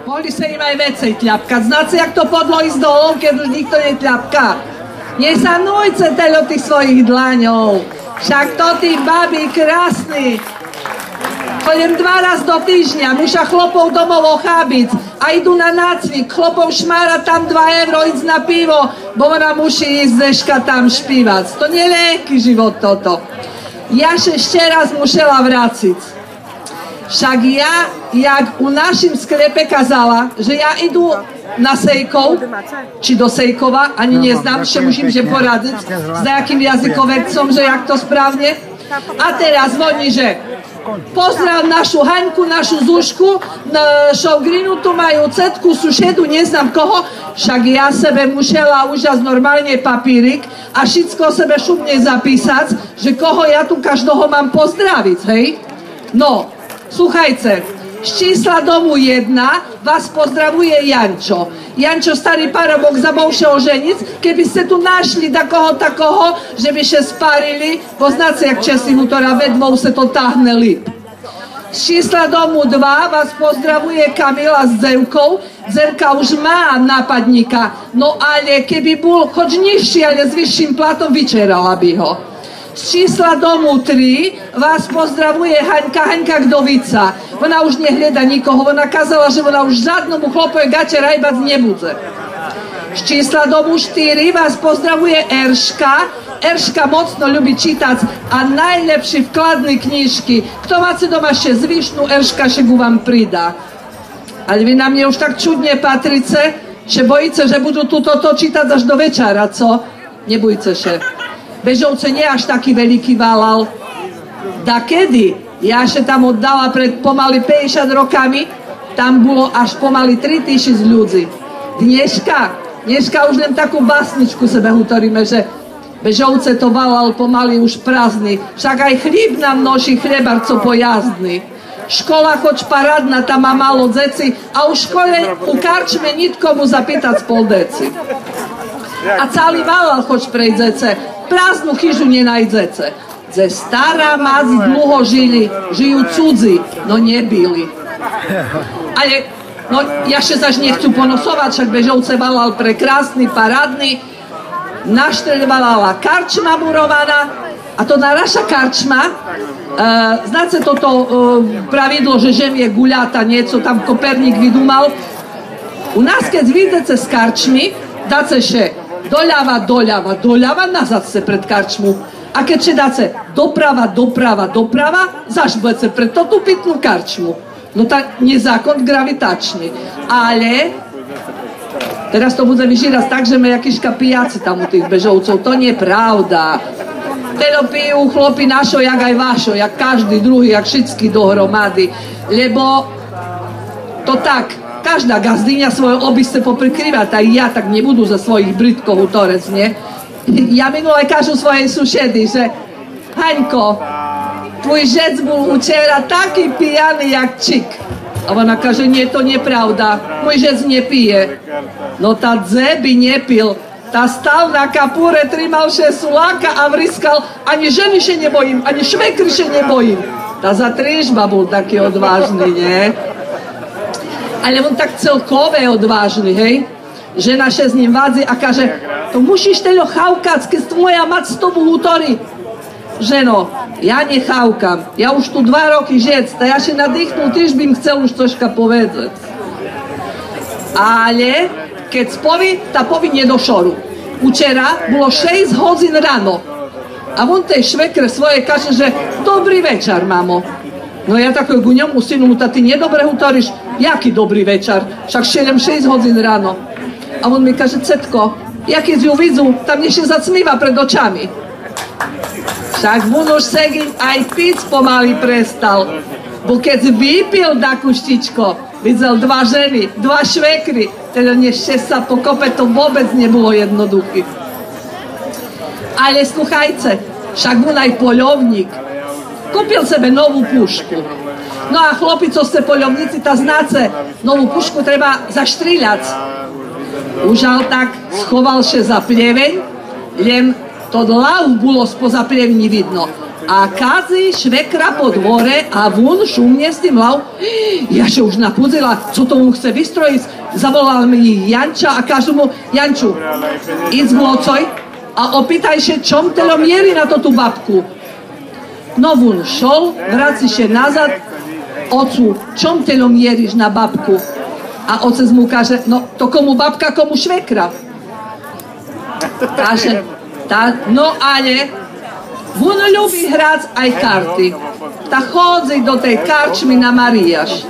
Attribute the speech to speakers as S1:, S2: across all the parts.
S1: Mohli sa im aj vecej tľapkať. Znáte, jak to podlo ísť dolov, keď už nikto netľapká? Nesanujte teľo tých svojich dlaňov. Však to tí babi krásny. Chodím 2 raz do týždňa, muša chlopov domov ochábiť a idú na nácvik. Chlopov šmára tam 2 euro, ísť na pivo, bo ona musí ísť zeška tam špívať. To nie je leký život toto. Ja ešte raz musela vráciť. Však ja, jak u našim sklepe kazala, že ja idu na Sejkov, či do Sejkova, ani neznám, že musím že poradiť s nejakým jazykovedcom, že jak to správne. A teraz oni, že pozdrav našu Haňku, našu Zušku, Šogrinu, tu majú cetku, sušedu, neznám koho, však ja sebe musela už normálne papírik a všetko sebe šupne zapísať, že koho ja tu každého mám pozdraviť, hej? No, sluchajte, z čísla domu 1 vás pozdravuje Jančo. Jančo, starý parobok, zabouše oženic, keby ste tu našli takoho, že by še sparili, poznáte, jak Česi hutora vedvou se to táhne lip. Z čísla domu 2 vás pozdravuje Kamila s Zevkou. Zevka už má nápadníka, no ale keby bol choď nižší, ale s vyšším platom, vyčerala by ho. Z čísla domu 3 vás pozdravuje Haňka Gdovica. Ona už nehľada nikoho, ona kazala, že ona už žiadnomu chlopuje gate rajbať nebude. Z čísla domu 4 vás pozdravuje Erška. Erška mocno ľubí čítať a najlepší vkladný knižky. Kto máte doma ešte zvyšnú, Erška šegu vám pridá. Ale vy na mne už tak čudne patrice, že bojíte, že budú toto čítať až do večera, co? Nebojte še. Bežovce nie až taký veľký válal. Da kedy? Ja ešte tam oddala pred pomaly 50 rokami, tam bolo až pomaly 3000 ľudí. Dneska už len takú básničku sebe hutoríme, že Bežovce to válal pomaly už prázdny. Však aj chlíb nám noší chlebarco pojazdný. Škola choď parádna, tam má málo dzeci a u škole u karčme nitkomu zapýtať pol deci. A celý válal choď prejdece, prázdnu chyžu nenajdece. Ze stará mazi dlho žili, žijú cudzi, no nebyli. Ale, no ja še zaž nechcú ponosovať, však Bežovce válal prekrásny, parádny. Naštreľvala karčma murovaná a to naša karčma, znáte toto pravidlo, že žem je guľata, nieco tam Koperník vydúmal. U nás, keď vidíte z karčmy, dáte še doľava, nazad se pred karčmu. A keď še dáte doprava, zaš budete pred tú pitnú karčmu. No tak nezákon gravitačný. Ale teraz to bude vyžírať tak, že me jakýška pijaci tam u tých Bežovcov. To nie je pravda. Teda pijú chlopi našo, jak aj vašo, jak každý druhý, jak všetky dohromady. Lebo to tak, každá gazdyňa svoje obiste poprikrývať, aj ja tak nebudú za svojich brytkov utorec, nie? Ja minule kažu svojej sušedy, že Haňko, tvoj žec bol včera taký pijaný jak čik. A ona kaže, nie, to nepravda, môj žec nepije. No tá dze by nepil. Tá stal na kapúre, trimal še suláka a vriskal, ani ženy še nebojím, ani švekry še nebojím. Tá za trižba bol taký odvážny, nie? Ale on tak celkové odvážny, hej? Žena še s ním vádzi a kaže, to musíš teľo chavkať, keď tvoja mať s tomu útorí. Ženo, ja nechavkam, ja už tu 2 roky žec, tá ja še nadýchnul, tyž by im chcel už troška povedať. Ale keď spoví, tá poví nie do šoru. Včera bolo 6 hodín ráno a on tej švekre svoje kaže, že dobrý večer, mamo. No ja takoj ku ňomu synu, tá ty nedobre hutoríš, jaký dobrý večer, však šelem 6 hodín ráno. A on mi kaže, cetko, ja keď ju vidzu, tam ešte zacmíva pred očami. Však on už segím aj pic pomaly prestal, bo keď vypil takú štičko, videl 2 ženy, 2 švekry, teda ešte sa pokope, to vôbec nebolo jednoduché. Ale sluchajte, však on aj poľovník, kúpil sebe novú pušku. No a chlopi, co ste poľovníci, tá znáce, novú pušku treba zaštriľať. Užal tak, schoval še za plieveň, len to hlavu bolo spoza plievni vidno. A kadzi švekra po dvore a vun šumne s tým lav. Ja sa už napudzila, co tomu chce vystrojiť. Zavolal mi Janča a kažu mu, Janču, ísť vlocoj a opýtaj sa, čom telo mieri na to tú babku. No vun šol, vraci sa nazad, ocu, čom telo mieríš na babku? A otec mu kaže, no to komu babka, komu švekra. Kaže, no ale vun ľubí hrať aj karty. Tak chodzi do tej karčmy na Mariáš.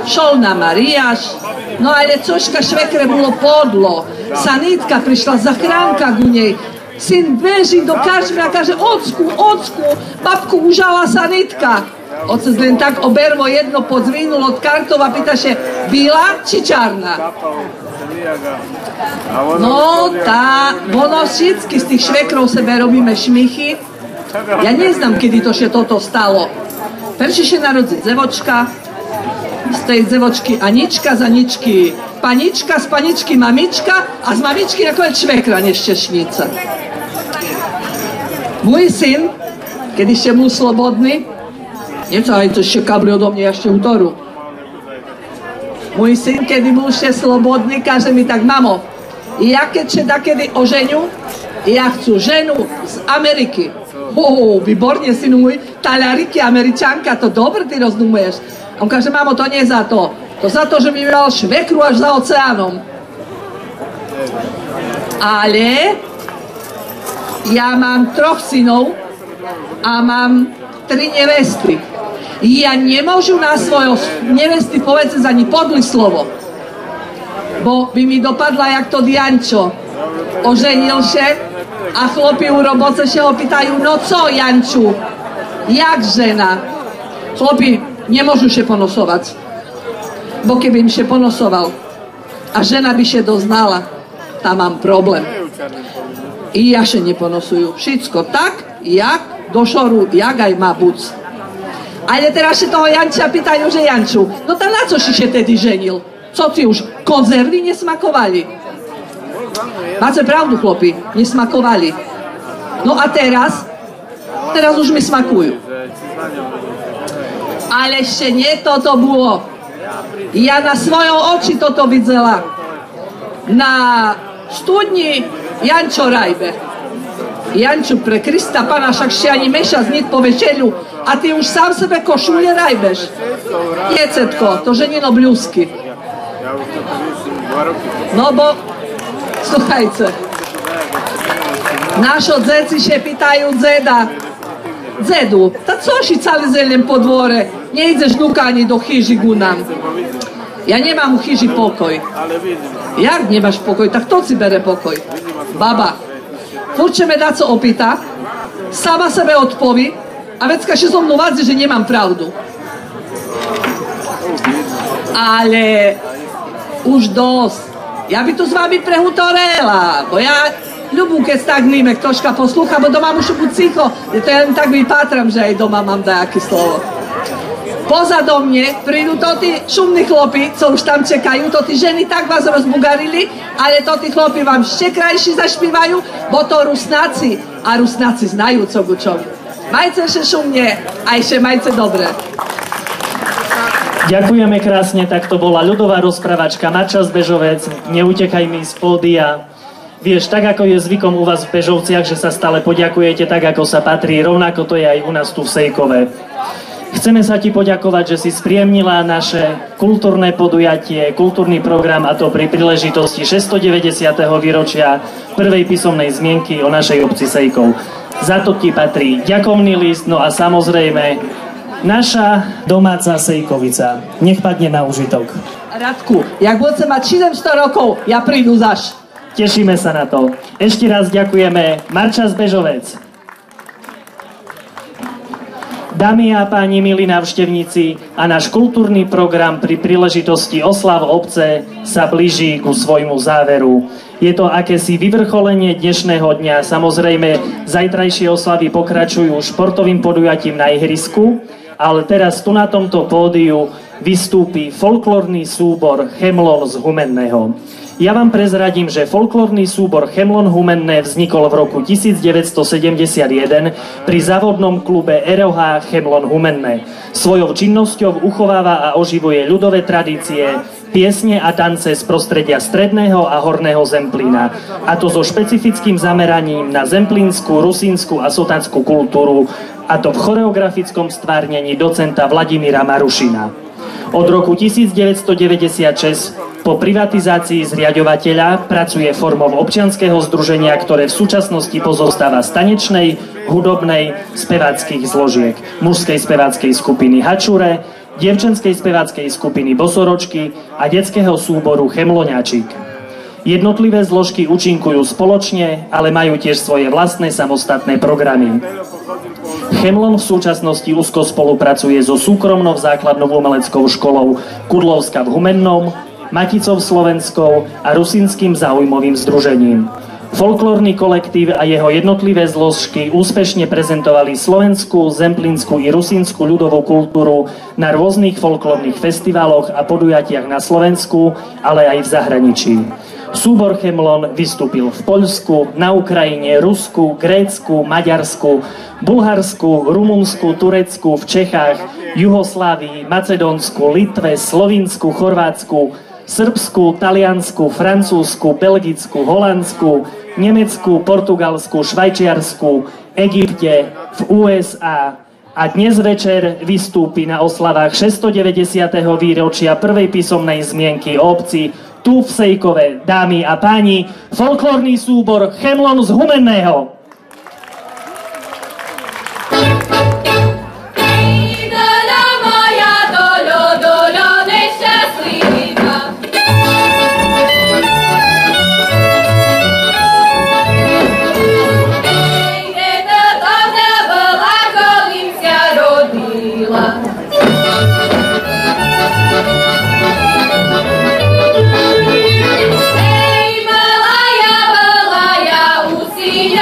S1: Šol na Mariáš, no ale cožka švekre bolo podlo. Sanitka prišla, zachránka ku nej. Syn beží do karčmy a kaže, ocku, babku užala sanitka. Otec len tak obervo jedno podzvinul od kartov a pýta sa, bíla či čarná? No ono všetky z tých švekrov sebe robíme šmichy. Ja neznám, kedy to sa toto stalo. Perši sa narodí dzevočka, z tej dzevočky Anička, z Aničky panička, z paničky mamička a z mamičky nakoniec švekra neštešnica. Môj syn, keď ešte bol slobodný, niečo aj to ešte kabli odo mňa ešte útoru. Môj syn, kedy bol ešte slobodný, kaže mi tak, mamo, ja keď sa dakedy oženю, ja chcú ženu z Ameriky. Výborne, synu môj, taľariky, Američanka, to dobre ty rozumuješ. On kaže, mamo, to nie je za to. To za to, že mi mal švekru až za oceánom. Ale ja mám 3 synov a mám 3 nevesty. Ja nemôžu na svojo nevesty povedať ani podlý slovo. Bo by mi dopadla jak to Jančo. Oženil sa a chlopi u roboce sa ho pýtajú, no co Janču, jak žena? Chlopi nemôžu sa ponosovať. Bo keby im sa ponosoval a žena by sa doznala, tam mám problém. I ja sa neponosujú. Všetko tak, jak do šoru, jak aj má buc. Ale teraz sa toho Janča pýtajú, že Janču, no tá na co si sa tedy ženil? Co ti už konzervy nesmakovali? Máte pravdu, chlopi, nesmakovali. No a teraz už mi smakujú. Ale ešte nie toto bolo. Ja na svoje oči toto videla. Na studni Jančo Rajbe. Janču, pre Krista Pana, však še ani mešac nit po večeľu a ty už sám sebe košulje rajbeš. Jecetko, to ženino bľusky. No bo, sluchajte, našo dzeci še pýtajú dzeda. Dzedu, ta co si celý zelem po dvore? Nejdeš nuka ani do chyži ku nám. Ja nemám u chyži pokoj. Jak nemáš pokoj? Tak to si bere pokoj. Baba. Furče me daco opýta, sama sebe odpoví a vecka še so mnou vádzi, že nemám pravdu. Ale už dosť. Ja by tu s vami prehutorela, bo ja ľubú, keď stagníme, ktožka poslúcha, bo doma mušu buď cicho. To ja tak vypátram, že aj doma mám dajaké slovo. Pozado mne prídu to tí šumní chlopi, co už tam čekajú, to tí ženy tak vás rozbugarili, ale to tí chlopi vám ešte krajší zašpívajú, bo to Rusnáci, a Rusnáci znajú co gučom. Majte še šumne, a ešte majte dobre.
S2: Ďakujeme krásne, tak to bola ľudová rozprávačka Marča z Bežovec, neutekaj mi z pódia. Vieš, tak ako je zvykom u vás v Bežovciach, že sa stále poďakujete tak, ako sa patrí, rovnako to je aj u nás tu v Sejkove. Chceme sa ti poďakovať, že si spríjemnila naše kultúrne podujatie, kultúrny program, a to pri príležitosti 690. výročia prvej písomnej zmienky o našej obci Sejkov. Za to ti patrí ďakovný list, no a samozrejme naša domáca Sejkovica. Nech padne na užitok.
S1: Radku, jak budete mať 700 rokov, ja prídu zaš.
S2: Tešíme sa na to. Ešte raz ďakujeme. Marča z Bežovec. Dámy a páni, milí návštevníci, a náš kultúrny program pri príležitosti oslav obce sa blíži ku svojmu záveru. Je to akési vyvrcholenie dnešného dňa. Samozrejme, zajtrajšie oslavy pokračujú športovým podujatím na ihrisku, ale teraz tu na tomto pódiu vystúpi folklórny súbor Chemlov z Humenného. Ja vám prezradím, že folklórny súbor Chemlon Humenné vznikol v roku 1971 pri závodnom klube ROH Chemlon Humenné. Svojou činnosťou uchováva a oživuje ľudové tradície, piesne a tance z prostredia stredného a horného Zemplína. A to so špecifickým zameraním na zemplínsku, rusínsku a sotackú kultúru, a to v choreografickom stvárnení docenta Vladimíra Marušina. Od roku 1996 po privatizácii zriaďovateľa pracuje formou občianskeho združenia, ktoré v súčasnosti pozostáva z tanečnej, hudobnej, speváckých zložiek, mužskej speváckej skupiny Hačure, dievčenskej speváckej skupiny Bosoročky a detského súboru Chemloňáčik. Jednotlivé zložky účinkujú spoločne, ale majú tiež svoje vlastné samostatné programy. Chemlon v súčasnosti úzko spolupracuje so súkromnou základnou umeleckou školou Kudlovska v Humennom, Maticou Slovenskou a Rusínskym záujmovým združením. Folklórny kolektív a jeho jednotlivé zložky úspešne prezentovali slovenskú, zemplínsku i rusínsku ľudovú kultúru na rôznych folklórnych festivaloch a podujatiach na Slovensku, ale aj v zahraničí. Súbor Chemlon vystúpil v Poľsku, na Ukrajine, Rusku, Grécku, Maďarsku, Bulharsku, Rumunsku, Turecku, v Čechách, Juhoslávii, Macedónsku, Litve, Slovinsku, Chorvátsku, Srbsku, Taliansku, Francúzsku, Belgicku, Holandsku, Nemecku, Portugalsku, Švajčiarsku, Egypte, v USA. A dnes večer vystúpi na oslavách 690. výročia prvej písomnej zmienky o obci tu v Sejkove, dámy a páni, folklórny súbor Chemlon z Humenného.
S3: Hey, Malaya, Malaya, usi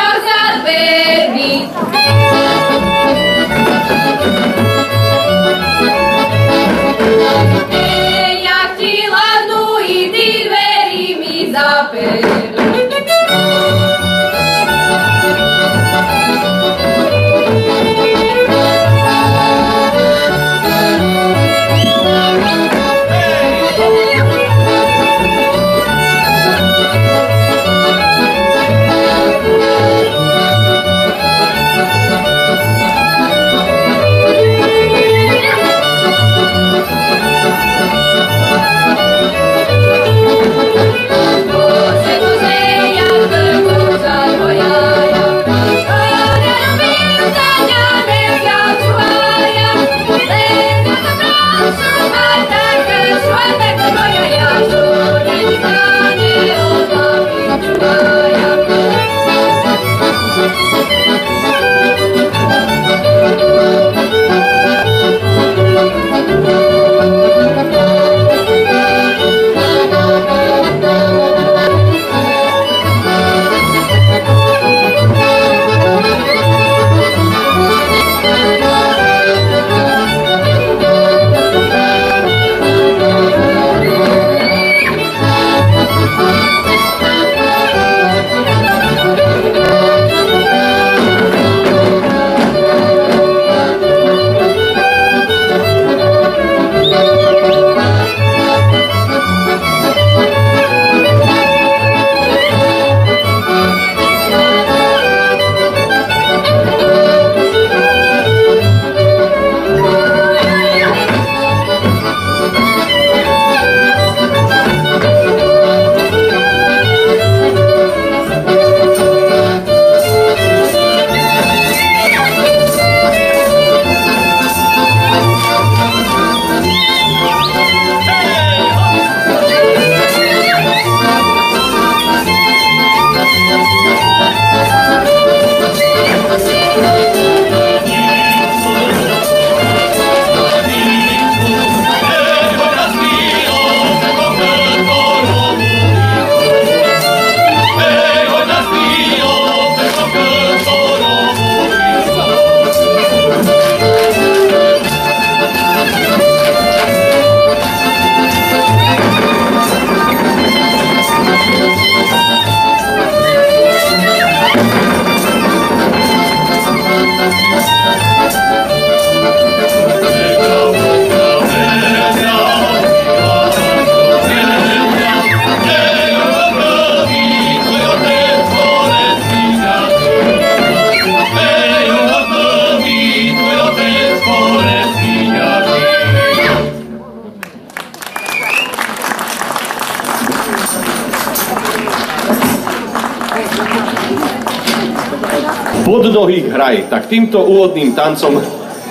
S3: Od nohy hraj. Tak týmto úvodným tancom,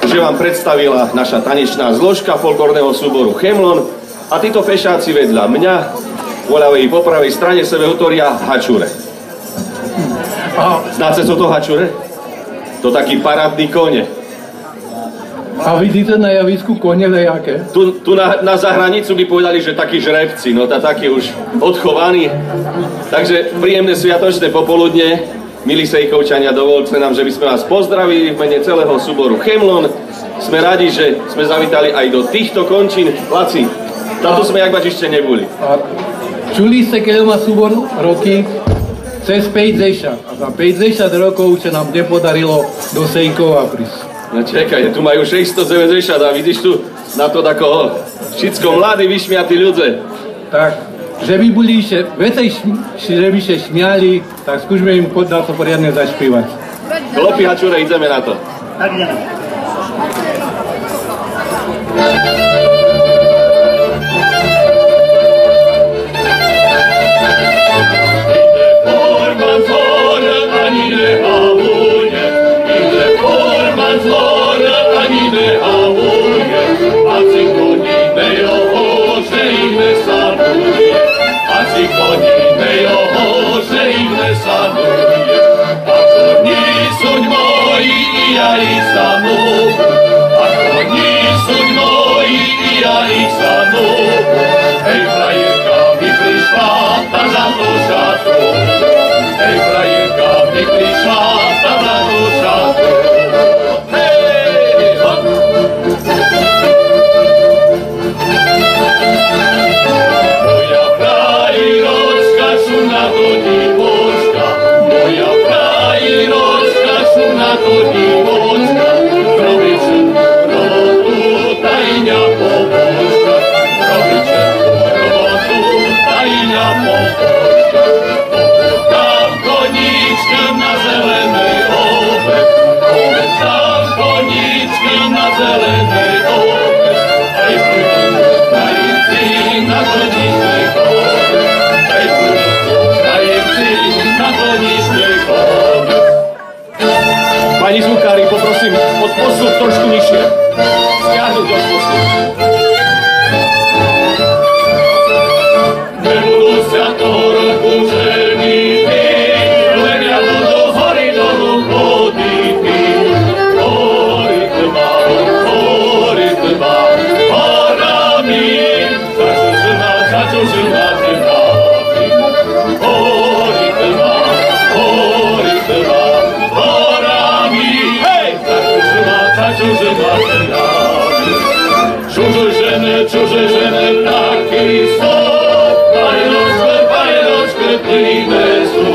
S3: že vám predstavila naša tanečná zložka folklórneho súboru Chemlon a títo fešáci vedľa mňa po ľavej i po pravej strane sebe hovoria hačure. Znáte co to hačure? To taký parádny kone.
S4: A vidíte na javisku kone nejaké?
S3: Tu na zahranicu by povedali, že takí žrebci, no takí už odchovaní. Takže príjemné sviatočné popoludne, milí Sejchovčania, dovolte nám, že by sme vás pozdravili v mene celého súboru Chemlon. Sme radi, že sme zavítali aj do týchto končín. Laci, táto sme jak ešte neboli.
S4: A čuli ste, keď má súbor roky? Cez 50. A za 50 rokov sa nám nepodarilo do Sejkova prísť.
S3: No čekaj, tu majú 690 a vidíš tu na to tako všetko mladí, vyšmiatí ľudia.
S4: Tak, že by boli že by sa šmiali, tak skúšme im na to poriadne zašpívať.
S3: Klopi hačure, ideme na to.
S2: Tak ideme.
S3: Pani zvukári, poprosím, odposlúť trošku nižšie. Stiahnuť odposlúť. Nebudú sa toho roku ženity, len ja budú hory dolu chodity. Hory tma, horami, začužená zimami. Hory tma, čuže žene, taký som, pajnočke, plíme sú.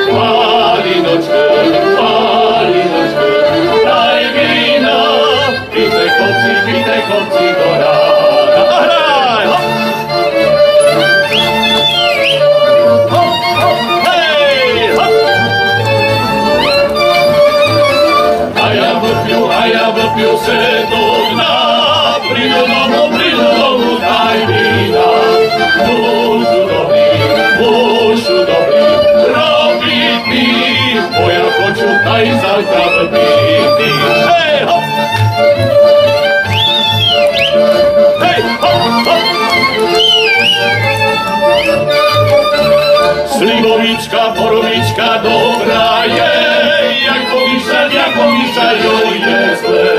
S3: Palinočke, daj vína, píte kopci do rána. A hraj, hop! Hej, hop! A ja vopiju se do dna, prídu domu, daj vína. Mužu dobrý, robitý, moja počútaj za kabitý. Hej, hop! Hej, hop, hop! Slivovička, borovička dobrá je, jak pomýšľaj, jo je zle.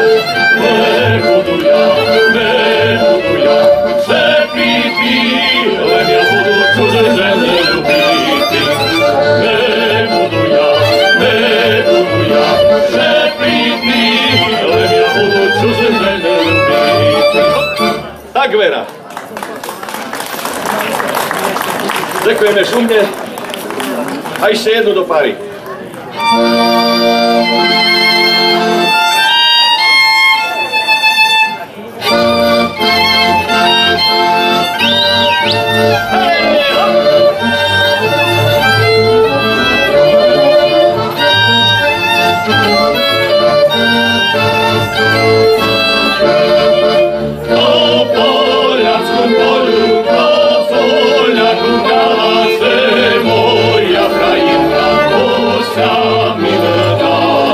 S3: Nebudu ja, že píti, len ja budu čuže žene ľubíti. Nebudu ja, že píti, len ja budu čuže žene ľubíti. Tak, Vera. Ďakujeme šumne. A ešte jednu do pary. Moja krajinka, Bosia mi dá.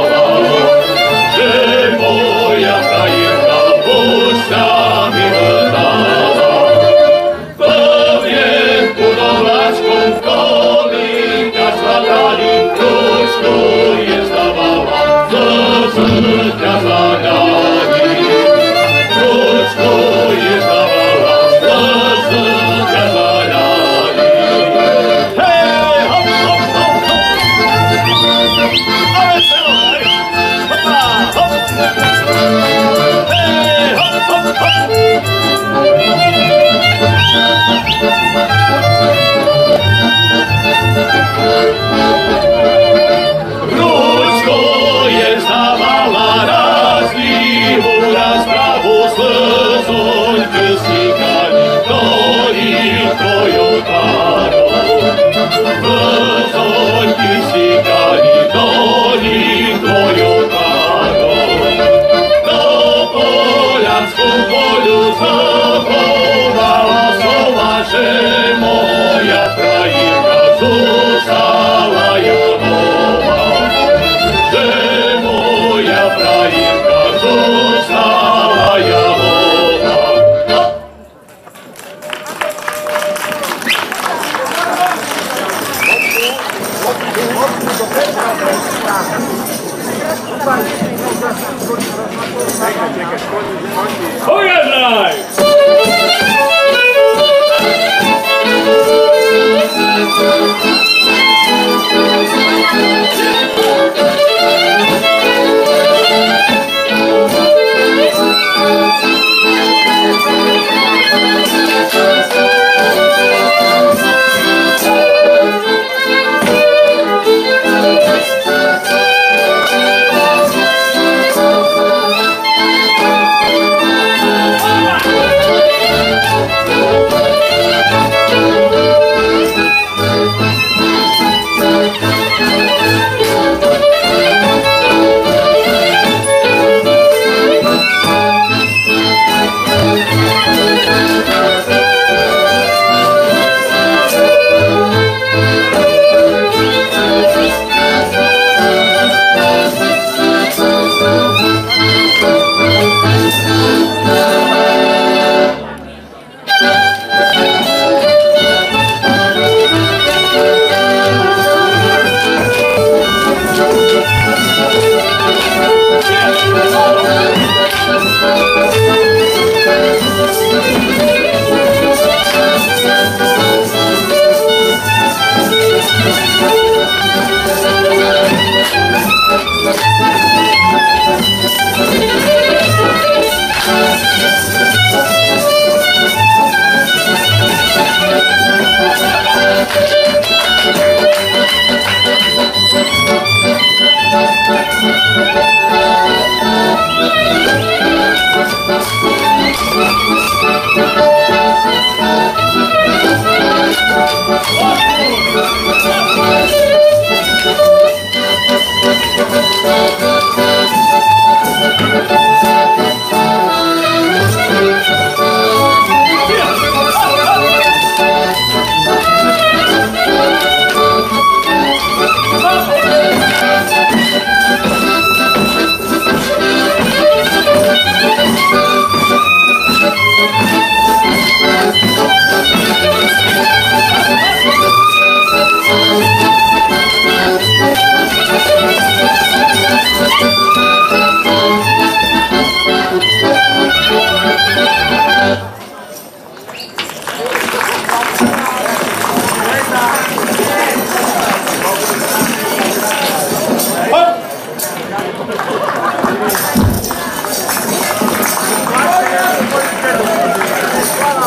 S5: Pogadaj!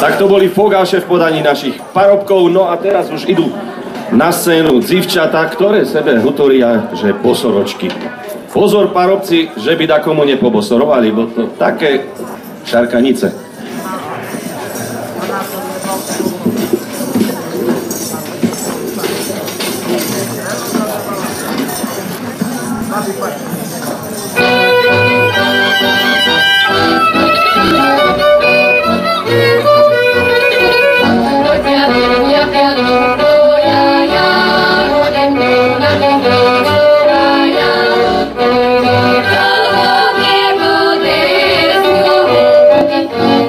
S3: Tak to boli fogáše v podaní našich parobkov, no a teraz už idú na scénu dzivčatá, ktoré sebe hutoria, že bosoročky. Pozor, parobci, že by dakomu nepobosorovali, bo to také šarkanice.
S6: Thank you.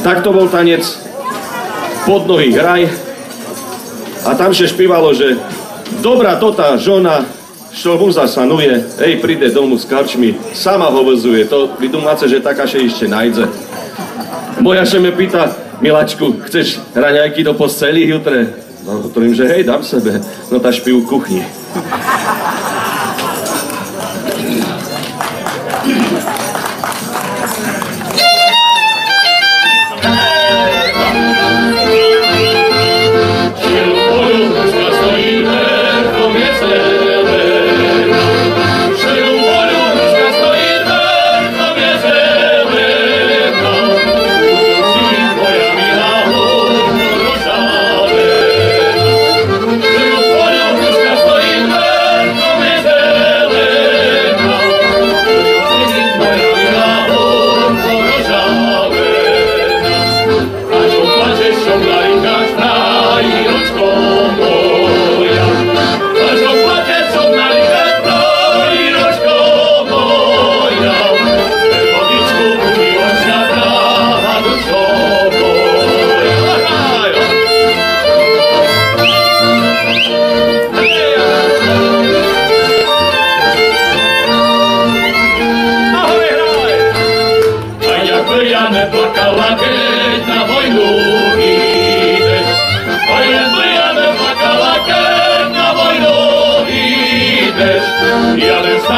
S3: Tak to bol tanec Pod nohy hraj. A tam še špívalo, že dobrá to tá žona, čo mu zasanuje, príde domu s karčmi, sama ho vozuje. To vy domáce, že taká še ešte nájdze. Moja še me pýta, miláčku, chceš raňajky do posteli jutre? No, hovorím, že hej, dám sebe. No tá špí v kuchni.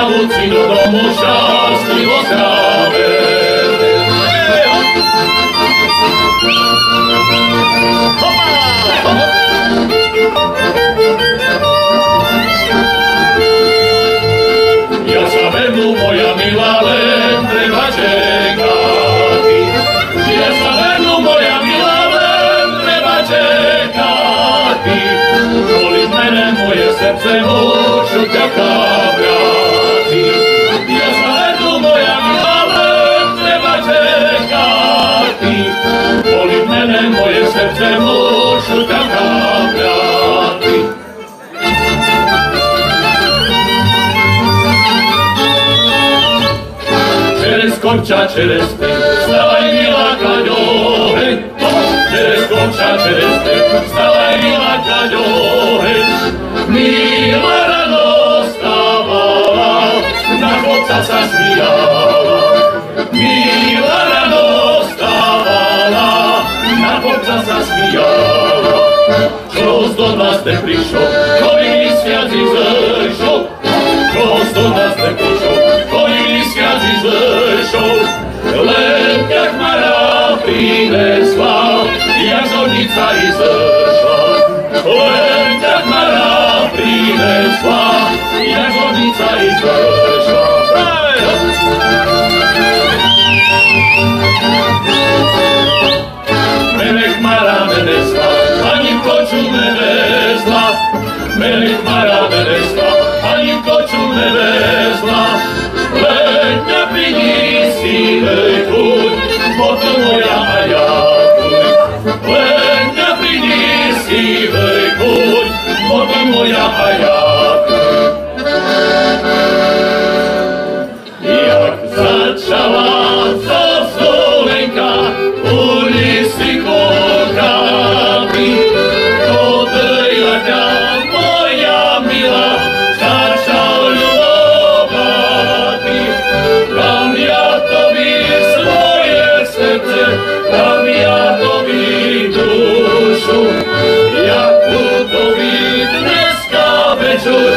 S5: Luci do domu šťastlivo ja sa vedú, moja milá, len treba čekať. Ja sa vedú, moja milá, len treba čekať. Kvôli mene moje srdce môžu ťaká vráti. Ja sa vedú, moja milá, len treba čekať. Kvôli mene moje srdce môžu ťaká vráti. Korča čerez ty, vstávaj milá Kaďo, hej, čerez korča čerez ty, vstávaj milá Kaďo, hej. Milá rano stávala, na chodca sa smíjala. Milá rano stávala, na chodca sa smíjala. Čož do nás neprišol, kolik mesiaci zešol, čož do nás neprišol, kolik mesiaci zešol. Len jak Mara prinesla, jak zornica i zešla. Len jak Mara prinesla, jak zornica i zešla. Melech Mara nenesla, ani koču nevezla. Melech Mara nenesla, ani koču nevezla. Len ťa prinísi kuň, potom moja a ja kuň. Len ťa prinísi kuň, potom moja a ja kuň. Jak začala zo Slovenka ulici kúkati, to dejla ťa moja milá, začal ľubovati. Dám ja tobi svoje srdce, dám ja tobi dušu, ja tu tobi dneska večer